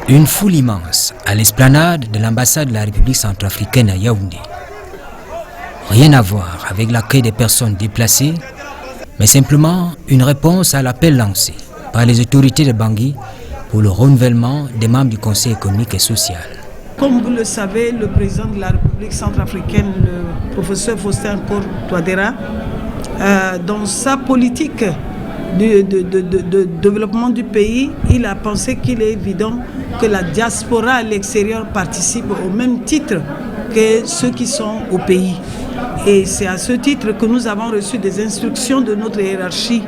Une foule immense à l'esplanade de l'ambassade de la République centrafricaine à Yaoundé. Rien à voir avec l'accueil des personnes déplacées, mais simplement une réponse à l'appel lancé par les autorités de Bangui pour le renouvellement des membres du Conseil économique et social. Comme vous le savez, le président de la République centrafricaine, le professeur Faustin Touadéra, dans sa politique de développement du pays, il a pensé qu'il est évident que la diaspora à l'extérieur participe au même titre que ceux qui sont au pays. Et c'est à ce titre que nous avons reçu des instructions de notre hiérarchie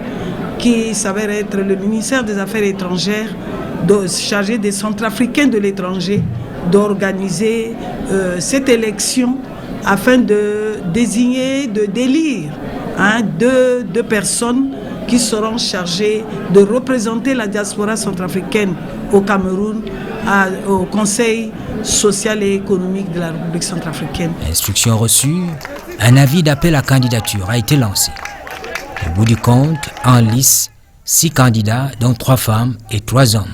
qui s'avère être le ministère des Affaires étrangères, chargé des Centrafricains de l'étranger, d'organiser cette élection afin de désigner, de d'élire deux personnes qui seront chargées de représenter la diaspora centrafricaine au Cameroun, au Conseil social et économique de la République centrafricaine. Instruction reçue, un avis d'appel à candidature a été lancé. Au bout du compte, en lice, 6 candidats, dont 3 femmes et 3 hommes.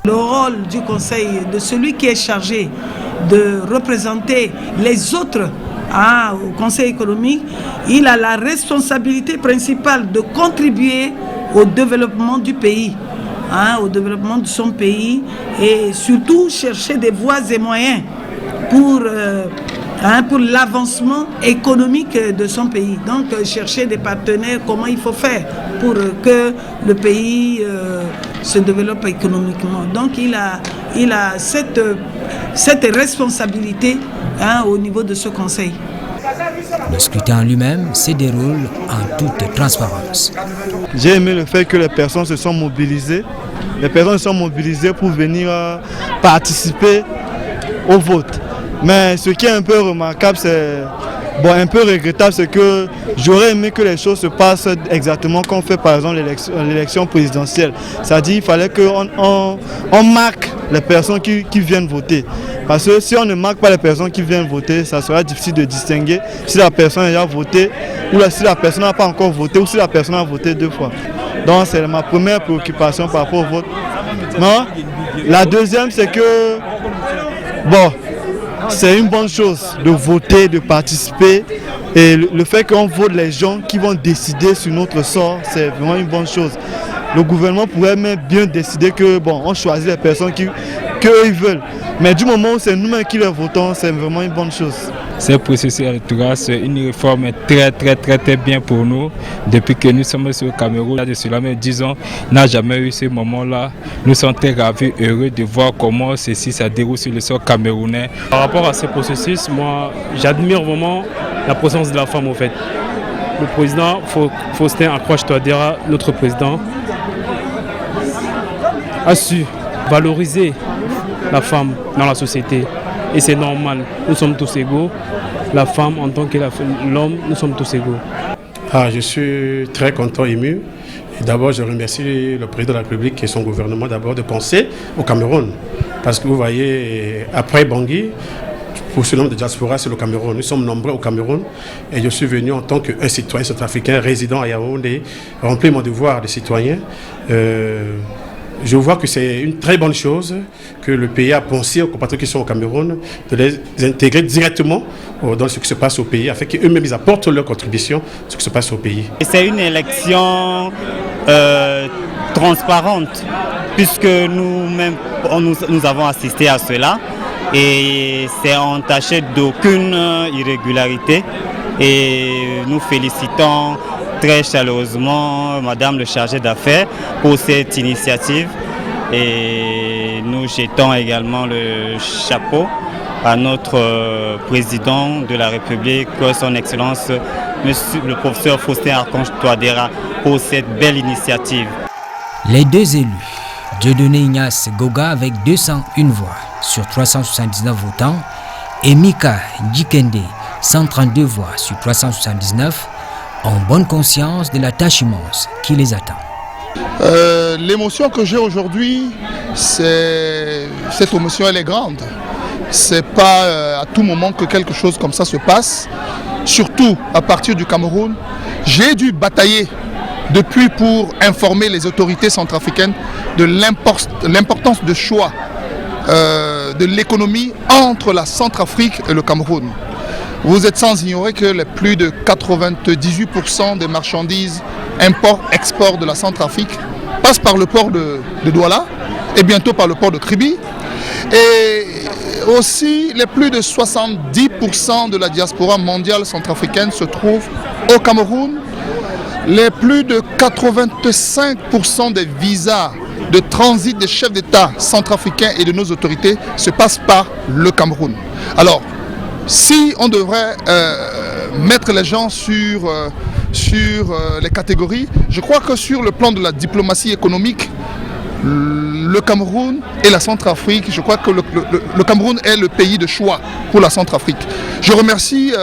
Le rôle du Conseil, de celui qui est chargé de représenter les autres au Conseil économique, il a la responsabilité principale de contribuer au développement du pays, au développement de son pays et surtout chercher des voies et moyens pour l'avancement économique de son pays. Donc chercher des partenaires, comment il faut faire pour que le pays se développe économiquement. Donc il a cette responsabilité au niveau de ce conseil. Le scrutin en lui-même se déroule en toute transparence. J'ai aimé le fait que les personnes se sont mobilisées. Les personnes se sont mobilisées pour venir participer au vote. Mais ce qui est un peu remarquable, un peu regrettable, c'est que j'aurais aimé que les choses se passent exactement comme on fait par exemple l'élection présidentielle. C'est-à-dire qu'il fallait qu'on marque les personnes qui viennent voter. Parce que si on ne marque pas les personnes qui viennent voter, ça sera difficile de distinguer si la personne a déjà voté ou si la personne n'a pas encore voté ou si la personne a voté 2 fois. Donc c'est ma première préoccupation par rapport au vote. Non? La deuxième, c'est que c'est une bonne chose de voter, de participer. Et le fait qu'on vote les gens qui vont décider sur notre sort, c'est vraiment une bonne chose. Le gouvernement pourrait même bien décider que on choisit les personnes qu'eux ils veulent. Mais du moment où c'est nous-mêmes qui les votons, c'est vraiment une bonne chose. Ce processus électoral, c'est une réforme très bien pour nous. Depuis que nous sommes sur le Cameroun, là, de cela même 10 ans, n'a jamais eu ce moment-là. Nous sommes très ravis, heureux de voir comment ceci se déroule sur le sol camerounais. Par rapport à ce processus, moi, j'admire vraiment la présence de la femme, au fait. Le président Faustin Touadéra, notre président, a su valoriser la femme dans la société. Et c'est normal, nous sommes tous égaux. La femme en tant que l'homme, nous sommes tous égaux. Je suis très content, ému. D'abord, je remercie le président de la République et son gouvernement d'abord de penser au Cameroun. Parce que vous voyez, après Bangui, pour ce nombre de diaspora, c'est le Cameroun. Nous sommes nombreux au Cameroun et je suis venu en tant qu'un citoyen centrafricain résident à Yaoundé, remplir mon devoir de citoyen. Je vois que c'est une très bonne chose que le pays a pensé aux compatriotes qui sont au Cameroun de les intégrer directement dans ce qui se passe au pays, afin qu'eux-mêmes ils apportent leur contribution à ce qui se passe au pays. C'est une élection transparente, puisque nous-mêmes nous avons assisté à cela et c'est entaché d'aucune irrégularité et nous félicitons très chaleureusement Madame le chargé d'affaires pour cette initiative et nous jetons également le chapeau à notre président de la République, son Excellence Monsieur le professeur Faustin Touadéra, pour cette belle initiative. Les 2 élus, Dieudonné Ignace Goga avec 201 voix sur 379 votants et Mika Djikende 132 voix sur 379 ont bonne conscience de la tâche immense qui les attend. L'émotion que j'ai aujourd'hui, cette émotion elle est grande. C'est pas à tout moment que quelque chose comme ça se passe, surtout à partir du Cameroun. J'ai dû batailler depuis pour informer les autorités centrafricaines de l'importance de choix de l'économie entre la Centrafrique et le Cameroun. Vous êtes sans ignorer que les plus de 98% des marchandises import-export de la Centrafrique passent par le port de Douala et bientôt par le port de Kribi. Et aussi, les plus de 70% de la diaspora mondiale centrafricaine se trouvent au Cameroun. Les plus de 85% des visas de transit des chefs d'État centrafricains et de nos autorités se passent par le Cameroun. Alors, si on devrait mettre les gens sur les catégories, je crois que sur le plan de la diplomatie économique, le Cameroun et la Centrafrique, je crois que le Cameroun est le pays de choix pour la Centrafrique. Je remercie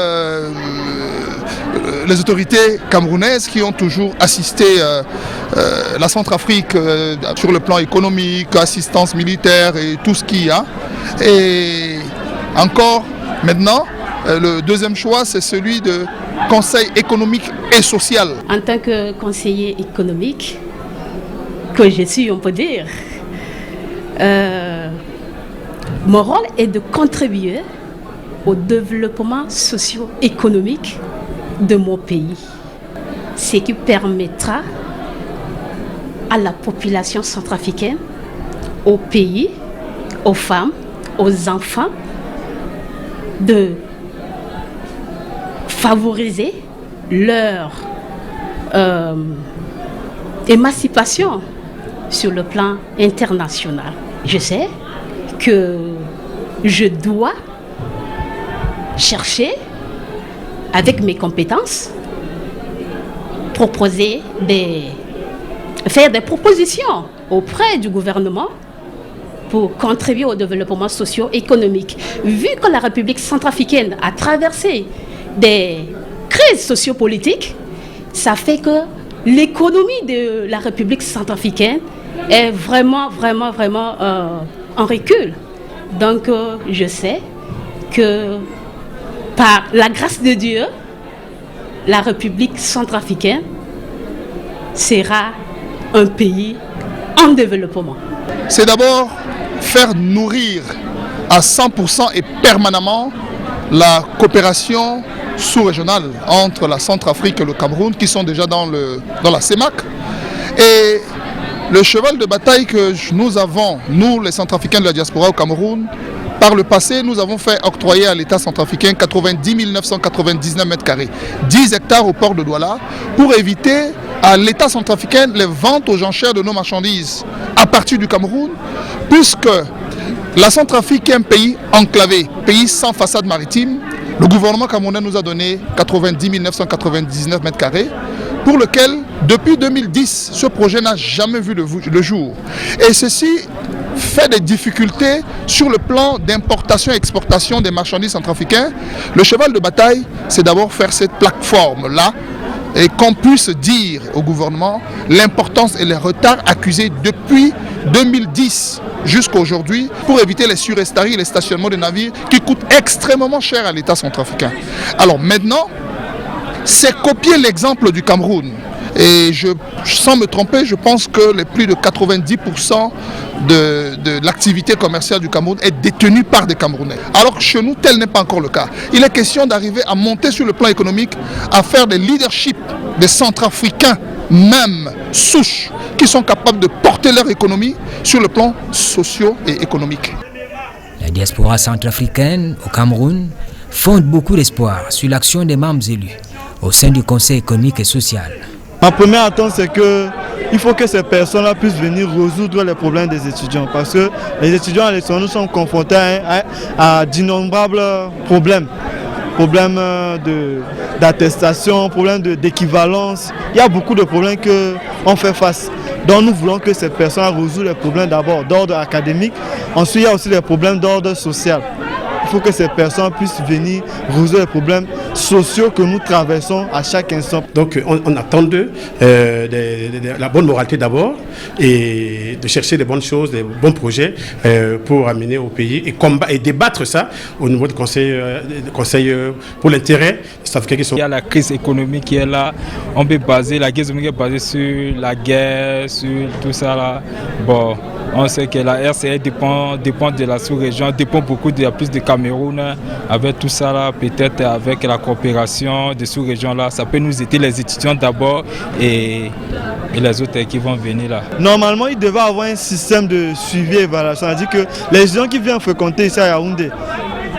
les autorités camerounaises qui ont toujours assisté la Centrafrique sur le plan économique, assistance militaire et tout ce qu'il y a. Et encore maintenant, le deuxième choix, c'est celui de conseil économique et social. En tant que conseiller économique, que je suis, on peut dire, mon rôle est de contribuer au développement socio-économique de mon pays, ce qui permettra à la population centrafricaine, au pays, aux femmes, aux enfants, de favoriser leur émancipation sur le plan international. Je sais que je dois chercher, avec mes compétences, faire des propositions auprès du gouvernement pour contribuer au développement socio-économique. Vu que la République centrafricaine a traversé des crises sociopolitiques, ça fait que l'économie de la République centrafricaine est vraiment en recul. Donc je sais que par la grâce de Dieu, la République centrafricaine sera un pays en développement. C'est d'abord faire nourrir à 100% et permanemment la coopération sous-régionale entre la Centrafrique et le Cameroun, qui sont déjà dans la CEMAC. Et le cheval de bataille que nous avons, nous les Centrafricains de la diaspora au Cameroun, par le passé, nous avons fait octroyer à l'État centrafricain 90 999 mètres carrés, 10 hectares au port de Douala, pour éviter à l'État centrafricain les ventes aux enchères de nos marchandises à partir du Cameroun, puisque la Centrafrique est un pays enclavé, pays sans façade maritime. Le gouvernement camerounais nous a donné 90 999 mètres carrés, pour lequel, depuis 2010, ce projet n'a jamais vu le jour. Et ceci fait des difficultés sur le plan d'importation et exportation des marchandises centrafricaines. Le cheval de bataille, c'est d'abord faire cette plateforme-là et qu'on puisse dire au gouvernement l'importance et les retards accusés depuis 2010 jusqu'à aujourd'hui pour éviter les surestaries et les stationnements de navires qui coûtent extrêmement cher à l'État centrafricain. Alors maintenant, c'est copier l'exemple du Cameroun. Et sans me tromper, je pense que les plus de 90% de l'activité commerciale du Cameroun est détenue par des Camerounais. Alors que chez nous, tel n'est pas encore le cas. Il est question d'arriver à monter sur le plan économique, à faire des leaderships des Centrafricains, même souches, qui sont capables de porter leur économie sur le plan socio et économique. La diaspora centrafricaine au Cameroun fonde beaucoup d'espoir sur l'action des membres élus au sein du Conseil économique et social. Ma première attente, c'est qu'il faut que ces personnes-là puissent venir résoudre les problèmes des étudiants. Parce que les étudiants à l'extérieur, nous sommes confrontés à d'innombrables problèmes. Problèmes d'attestation, problèmes d'équivalence. Il y a beaucoup de problèmes qu'on fait face. Donc nous voulons que ces personnes résolvent les problèmes d'abord d'ordre académique. Ensuite, il y a aussi les problèmes d'ordre social. Il faut que ces personnes puissent venir résoudre les problèmes sociaux que nous traversons à chaque instant. Donc on attend d'eux la bonne moralité d'abord et de chercher des bonnes choses, des bons projets pour amener au pays et débattre ça au niveau du conseil pour l'intérêt des Sud-Africains qui sont... Il y a la crise économique qui est là. On peut baser, la guerre économique est basée sur la guerre, sur tout ça là. Bon, on sait que la RCA dépend de la sous-région, dépend beaucoup de plus de Cameroun. Avec tout ça là, peut-être avec la coopération des sous-régions là, ça peut nous aider les étudiants d'abord et les autres qui vont venir là. Normalement, il devait avoir un système de suivi et évaluation. C'est-à-dire que les gens qui viennent fréquenter ici à Yaoundé,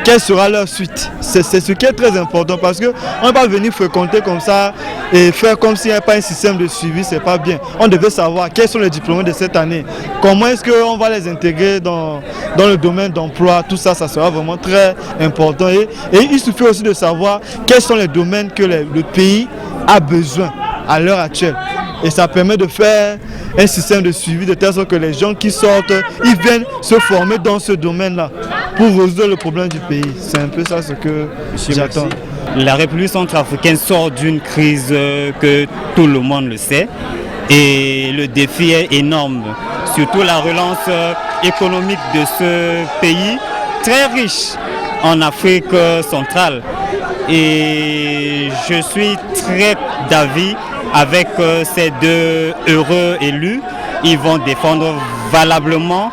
quelle sera leur suite? C'est ce qui est très important parce qu'on ne va pas venir fréquenter comme ça et faire comme s'il n'y avait pas un système de suivi, c'est pas bien. On devait savoir quels sont les diplômés de cette année, comment est-ce qu'on va les intégrer dans le domaine d'emploi, tout ça, ça sera vraiment très important. Et il suffit aussi de savoir quels sont les domaines que le pays a besoin à l'heure actuelle. Et ça permet de faire un système de suivi de telle sorte que les gens qui sortent, ils viennent se former dans ce domaine-là pour résoudre le problème du pays. C'est un peu ça ce que j'attends. La République centrafricaine sort d'une crise que tout le monde le sait et le défi est énorme, surtout la relance économique de ce pays très riche en Afrique centrale. Et je suis très d'avis avec ces deux heureux élus. Ils vont défendre valablement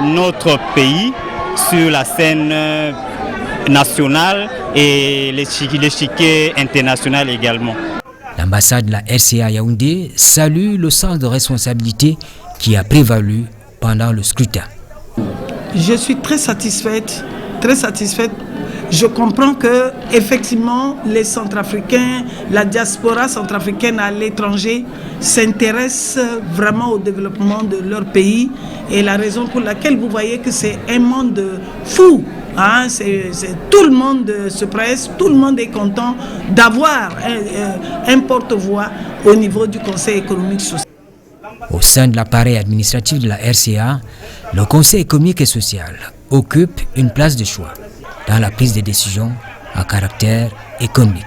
notre pays sur la scène nationale et l'échiquier international également. L'ambassade de la RCA à Yaoundé salue le sens de responsabilité qui a prévalu pendant le scrutin. Je suis très satisfaite, très satisfaite. Je comprends que effectivement les Centrafricains, la diaspora centrafricaine à l'étranger s'intéressent vraiment au développement de leur pays et la raison pour laquelle vous voyez que c'est un monde fou. Hein, tout le monde se presse, tout le monde est content d'avoir un porte-voix au niveau du Conseil économique social. Au sein de l'appareil administratif de la RCA, le Conseil économique et social occupe une place de choix dans la prise de décisions à caractère économique.